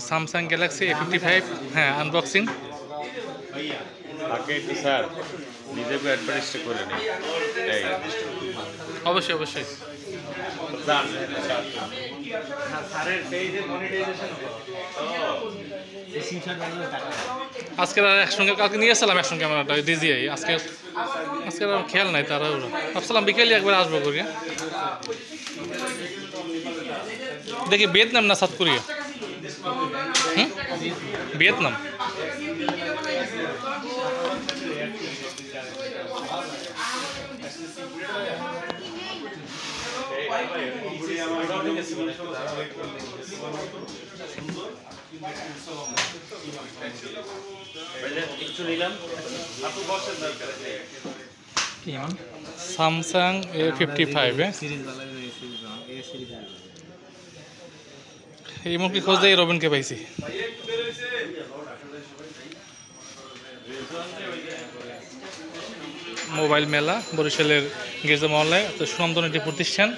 Samsung Galaxy A55 হ্যাঁ unboxing. আগে একটু স্যার নিজেকে অ্যাডভার্টাইজটা করে নিই। এই অবশ্যই অবশ্যই স্যারের পেজে মনিটাইজেশন আজকে আর একসঙ্গে কালকে নিয়ে আসলাম একসঙ্গে ক্যামেরাটা ডিজিআই আজকে আজকে আর খেয়াল নাই তারা ওরা ভাবছিলাম বিকেলে একবার আসবো করিয়া দেখি ভিয়েতনাম না south Korea Vietnam Samsung A55 এই মুখে খোঁজ দেয় রবিনকে পাইছি মোবাইল মেলা বরিশালের গির্জা মহল্লায় তো সুনামধন্য একটি প্রতিষ্ঠান